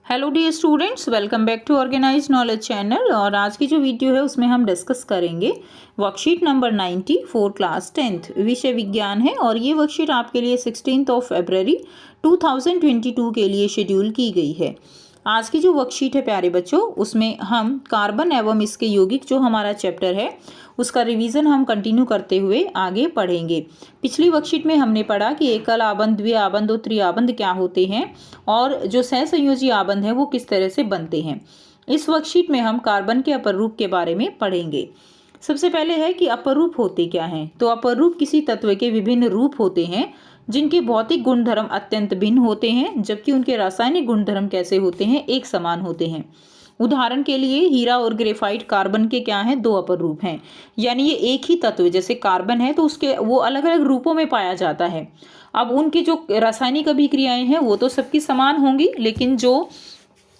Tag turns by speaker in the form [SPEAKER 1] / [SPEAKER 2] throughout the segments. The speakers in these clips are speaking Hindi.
[SPEAKER 1] Hello dear students, welcome back to organise knowledge channel. और आज की जो वीडियो है उसमें हम डिस्कस करेंगे worksheet number 90 for class 10th, विषय विज्ञान है। और ये वर्कशीट आपके लिए 16 फरवरी 2022 के लिए शेड्यूल की गई है। आज की जो वर्कशीट है प्यारे बच्चों, उसमें हम कार्बन एवं इसके यौगिक जो हमारा चैप्टर है उसका रिवीजन हम कंटिन्यू करते हुए आगे पढ़ेंगे। पिछली वर्कशीट में हमने पढ़ा कि एकल आबंध, द्वि आबंध और त्रिआबंध क्या होते हैं और जो सहसंयोजी आबंध है वो किस तरह से बनते हैं। इस वर्कशीट में हम कार्बन के अपर रूप के बारे में पढ़ेंगे। सबसे पहले है कि अपर रूप होते क्या हैं। तो अपर रूप किसी तत्व के विभिन्न रूप होते हैं जिनके भौतिक गुणधर्म अत्यंत भिन्न होते हैं, जबकि उनके रासायनिक गुणधर्म कैसे होते हैं, एक समान होते हैं। उदाहरण के लिए हीरा और ग्रेफाइट कार्बन के क्या हैं, दो अपर रूप हैं। यानी ये एक ही तत्व, जैसे कार्बन है तो उसके वो अलग अलग रूपों में पाया जाता है। अब उनकी जो रासायनिक अभिक्रियाएं हैं वो तो सबकी समान होंगी, लेकिन जो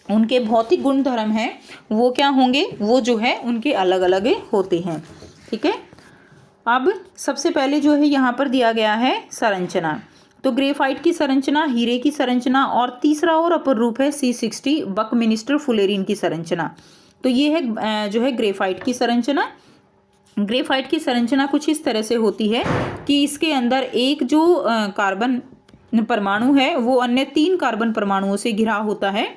[SPEAKER 1] उनके भौतिक गुणधर्म हैं वो क्या होंगे, वो जो है उनके अलग अलग होते हैं। ठीक है। अब सबसे पहले जो है यहाँ पर दिया गया है संरचना। तो ग्रेफाइट की संरचना, हीरे की संरचना, और तीसरा और अपर रूप है C60 बकमिनिस्टर फुलेरिन की संरचना। तो ये है जो है ग्रेफाइट की संरचना। ग्रेफाइट की संरचना कुछ इस तरह से होती है कि इसके अंदर एक जो कार्बन परमाणु है वो अन्य 3 कार्बन परमाणुओं से घिरा होता है।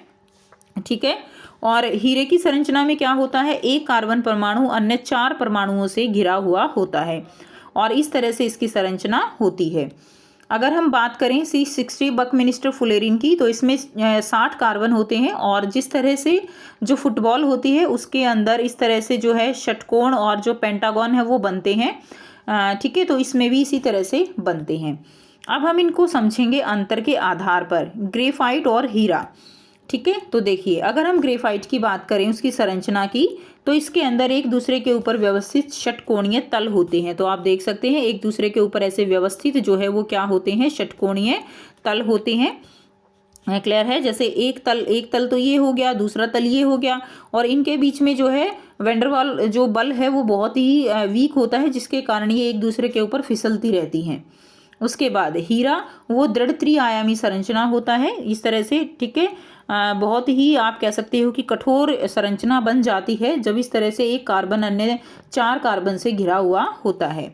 [SPEAKER 1] ठीक है। और हीरे की संरचना में क्या होता है, एक कार्बन परमाणु अन्य 4 परमाणुओं से घिरा हुआ होता है। और इस तरह से इसकी संरचना होती है। अगर हम बात करें C60 बकमिनिस्टर फुलेरिन की, तो इसमें 60 कार्बन होते हैं। और जिस तरह से जो फुटबॉल होती है उसके अंदर इस तरह से जो है षटकोण और जो पेंटागन है वो बनते हैं। ठीक है। तो इसमें भी इसी तरह से बनते हैं। अब हम इनको समझेंगे अंतर के आधार पर, ग्रेफाइट और हीरा। ठीक है। तो देखिए, अगर हम ग्रेफाइट की बात करें उसकी संरचना की, तो इसके अंदर एक दूसरे के ऊपर व्यवस्थित षटकोणीय तल होते हैं। तो आप देख सकते हैं एक दूसरे के ऊपर ऐसे व्यवस्थित जो है वो क्या होते हैं, षटकोणीय तल होते हैं। क्लियर है। जैसे एक तल तो ये हो गया, दूसरा तल ये हो गया, और इनके बीच में जो है वेंडरवाल जो बल है वो बहुत ही वीक होता है, जिसके कारण ये एक दूसरे के ऊपर फिसलती रहती हैं। उसके बाद हीरा वो दृढ़ त्रिआयामी संरचना होता है इस तरह से। ठीक है। बहुत ही आप कह सकते हो कि कठोर संरचना बन जाती है जब इस तरह से एक कार्बन अन्य 4 कार्बन से घिरा हुआ होता है।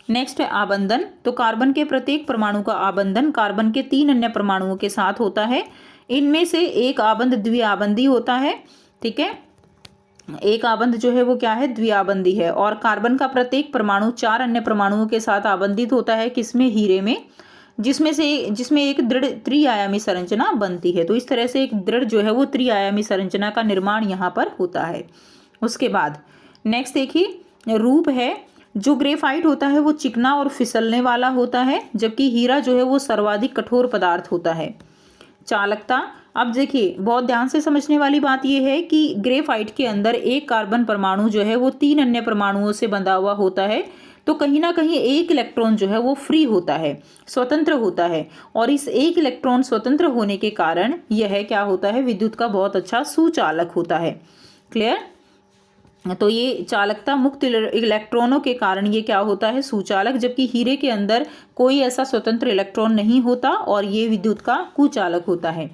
[SPEAKER 1] नेक्स्ट है आबंधन। तो कार्बन के प्रत्येक परमाणु का आबंधन कार्बन के 3 अन्य परमाणुओं के साथ होता है। इनमें से एक आबंध द्विआबंधी होता है। ठीक है। एक आबंध जो है वो क्या है, द्विआबंधी है। और कार्बन का प्रत्येक परमाणु 4 अन्य परमाणुओं के साथ आबंधित होता है। किसमें, हीरे में, जिसमें एक दृढ़ त्रिआयामी संरचना बनती है। तो इस तरह से एक दृढ़ जो है वो त्रिआयामी संरचना का निर्माण यहाँ पर होता है। उसके बाद नेक्स्ट देखिए रूप है। जो ग्रेफाइट होता है वो चिकना और फिसलने वाला होता है, जबकि हीरा जो है वो सर्वाधिक कठोर पदार्थ होता है। चालकता, अब देखिए बहुत ध्यान से समझने वाली बात यह है कि ग्रेफाइट के अंदर एक कार्बन परमाणु जो है वो 3 अन्य परमाणुओं से बंधा हुआ होता है। तो कहीं ना कहीं एक इलेक्ट्रॉन जो है वो फ्री होता है, स्वतंत्र होता है। और इस एक इलेक्ट्रॉन स्वतंत्र होने के कारण यह क्या होता है, विद्युत का बहुत अच्छा सुचालक होता है। क्लियर। तो ये चालकता, मुक्त इलेक्ट्रॉनों के कारण ये क्या होता है, सुचालक। जबकि हीरे के अंदर कोई ऐसा स्वतंत्र इलेक्ट्रॉन नहीं होता और ये विद्युत का कुचालक होता है।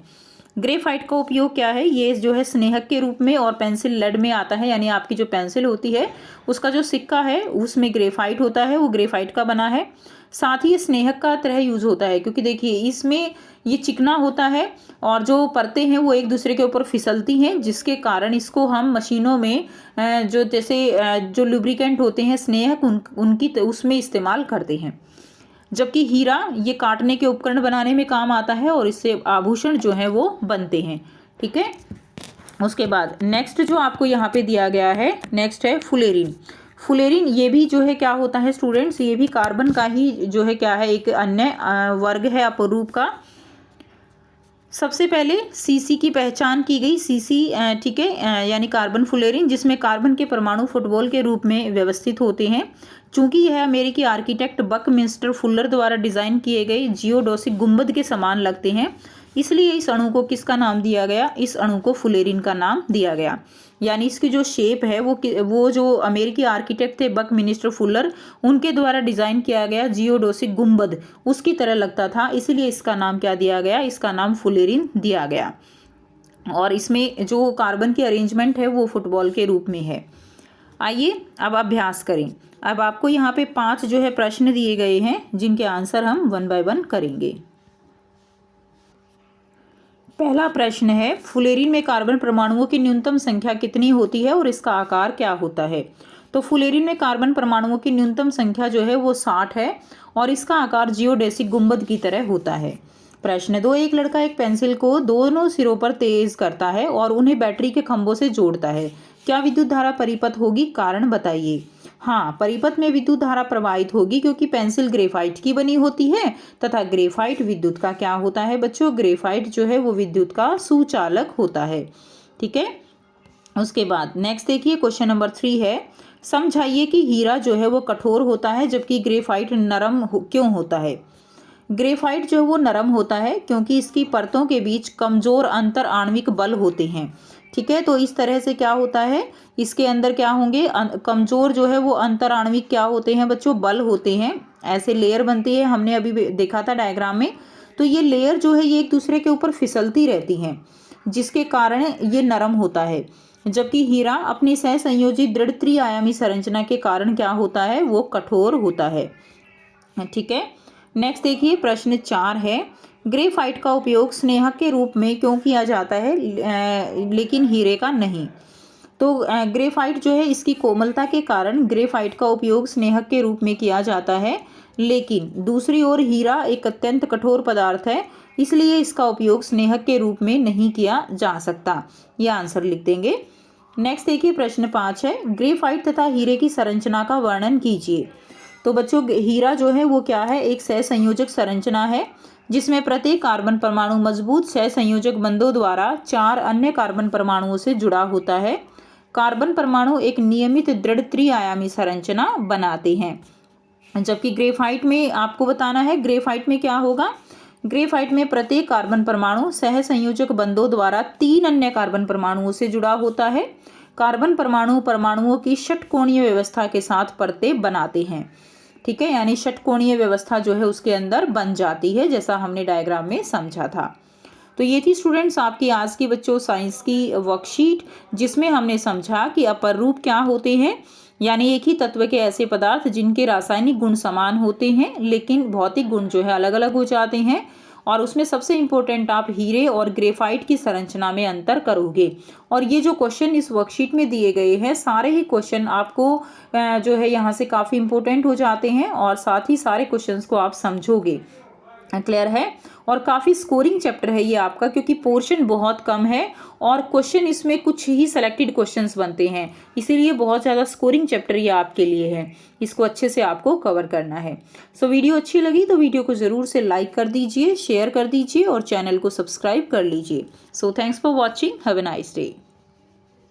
[SPEAKER 1] ग्रेफाइट का उपयोग क्या है, ये जो है स्नेहक के रूप में और पेंसिल लेड में आता है। यानी आपकी जो पेंसिल होती है उसका जो सिक्का है उसमें ग्रेफाइट होता है, वो ग्रेफाइट का बना है। साथ ही ये स्नेहक का तरह यूज होता है, क्योंकि देखिए इसमें ये चिकना होता है और जो परतें हैं वो एक दूसरे के ऊपर फिसलती हैं, जिसके कारण इसको हम मशीनों में जो जैसे जो लुब्रिकेंट होते हैं स्नेहक उनकी उसमें इस्तेमाल करते हैं। जबकि हीरा ये काटने के उपकरण बनाने में काम आता है और इससे आभूषण जो है वो बनते हैं। ठीक है। उसके बाद नेक्स्ट जो आपको यहाँ पे दिया गया है, नेक्स्ट है फुलेरिन। फुलेरिन ये भी जो है क्या होता है स्टूडेंट्स, ये भी कार्बन का ही जो है क्या है, एक अन्य वर्ग है अपरूप का। सबसे पहले सीसी की पहचान की गई, सीसी ठीक है, यानी कार्बन फुलेरिन, जिसमें कार्बन के परमाणु फुटबॉल के रूप में व्यवस्थित होते हैं। चूंकि यह अमेरिकी आर्किटेक्ट बकमिंस्टर फुलर द्वारा डिजाइन किए गए जियोडोसिक गुंबद के समान लगते हैं, इसलिए इस अणु को किसका नाम दिया गया, इस अणु को फुलेरिन का नाम दिया गया। यानी इसकी जो शेप है वो जो अमेरिकी आर्किटेक्ट थे बकमिनिस्टर फुलर, उनके द्वारा डिजाइन किया गया जियोडोसिक गुंबद उसकी तरह लगता था, इसीलिए इसका नाम क्या दिया गया, इसका नाम फुलेरिन दिया गया। और इसमें जो कार्बन की अरेंजमेंट है वो फुटबॉल के रूप में है। आइए अब अभ्यास करें। अब आपको यहाँ पे 5 जो है प्रश्न दिए गए हैं जिनके आंसर हम 1 बाय 1 करेंगे। पहला प्रश्न है, फुलेरिन में कार्बन परमाणुओं की न्यूनतम संख्या कितनी होती है और इसका आकार क्या होता है। तो फुलेरिन में कार्बन परमाणुओं की न्यूनतम संख्या जो है वो 60 है और इसका आकार जियोडेसिक गुंबद की तरह होता है। प्रश्न 2, एक लड़का एक पेंसिल को दोनों सिरों पर तेज करता है और उन्हें बैटरी के खंभों से जोड़ता है। क्या विद्युत धारा परिपथ होगी? कारण बताइए। हाँ, परिपथ में विद्युत धारा प्रवाहित होगी क्योंकि पेंसिल ग्रेफाइट की बनी होती है तथा ग्रेफाइट विद्युत का क्या होता है बच्चों? ग्रेफाइट जो है वो विद्युत का सुचालक होता है। ठीक है। उसके बाद नेक्स्ट देखिए, क्वेश्चन नंबर 3 है, समझाइए कि हीरा जो है वो कठोर होता है जबकि ग्रेफाइट नरम क्यों होता है। ग्रेफाइट जो है वो नरम होता है क्योंकि इसकी परतों के बीच कमजोर अंतर आणविक बल होते हैं। ठीक है, तो इस तरह से क्या होता है, इसके अंदर क्या होंगे, कमजोर जो है वो अंतर आणविक क्या होते हैं बच्चों? बल होते हैं। ऐसे लेयर बनती है, हमने अभी देखा था डायग्राम में। तो ये लेयर जो है ये एक दूसरे के ऊपर फिसलती रहती हैं जिसके कारण ये नरम होता है, जबकि हीरा अपनी सहसंयोजित दृढ़ त्रिआयामी संरचना के कारण क्या होता है, वो कठोर होता है। ठीक है। नेक्स्ट देखिए, प्रश्न 4 है, ग्रेफाइट का उपयोग स्नेहक के रूप में क्यों किया जाता है लेकिन हीरे का नहीं। तो ग्रेफाइट जो है इसकी कोमलता के कारण ग्रेफाइट का उपयोग स्नेहक के रूप में किया जाता है, लेकिन दूसरी ओर हीरा एक अत्यंत कठोर पदार्थ है इसलिए इसका उपयोग स्नेहक के रूप में नहीं किया जा सकता। यह आंसर लिख देंगे। नेक्स्ट देखिए, प्रश्न 5 है, ग्रेफाइट तथा हीरे की संरचना का वर्णन कीजिए। तो बच्चों हीरा जो है वो क्या है, एक सहसंयोजक संरचना है जिसमें प्रत्येक कार्बन परमाणु मजबूत सहसंयोजक बंधों द्वारा 4 अन्य कार्बन परमाणुओं से जुड़ा होता है। कार्बन परमाणु एक नियमित दृढ़ त्रिआयामी संरचना बनाते हैं, जबकि ग्रेफाइट में आपको बताना है, ग्रेफाइट में क्या होगा, ग्रेफाइट में प्रत्येक कार्बन परमाणु सहसंयोजक बंधों द्वारा 3 अन्य कार्बन परमाणुओं से जुड़ा होता है। कार्बन परमाणु परमाणुओं की षटकोणीय व्यवस्था के साथ परतें बनाते हैं। ठीक है, यानी षटकोणीय व्यवस्था जो है उसके अंदर बन जाती है, जैसा हमने डायग्राम में समझा था। तो ये थी स्टूडेंट्स आपकी आज की बच्चों साइंस की वर्कशीट, जिसमें हमने समझा कि अपर रूप क्या होते हैं, यानी एक ही तत्व के ऐसे पदार्थ जिनके रासायनिक गुण समान होते हैं लेकिन भौतिक गुण जो है अलग अलग हो जाते हैं। और उसमें सबसे इम्पोर्टेंट आप हीरे और ग्रेफाइट की संरचना में अंतर करोगे। और ये जो क्वेश्चन इस वर्कशीट में दिए गए हैं सारे ही क्वेश्चन आपको जो है यहाँ से काफ़ी इम्पोर्टेंट हो जाते हैं और साथ ही सारे क्वेश्चंस को आप समझोगे। क्लियर है। और काफ़ी स्कोरिंग चैप्टर है ये आपका, क्योंकि पोर्शन बहुत कम है और क्वेश्चन इसमें कुछ ही सेलेक्टेड क्वेश्चंस बनते हैं, इसीलिए बहुत ज़्यादा स्कोरिंग चैप्टर ये आपके लिए है। इसको अच्छे से आपको कवर करना है। सो वीडियो अच्छी लगी तो वीडियो को ज़रूर से लाइक कर दीजिए, शेयर कर दीजिए और चैनल को सब्सक्राइब कर लीजिए। So thanks for watching, have a nice day.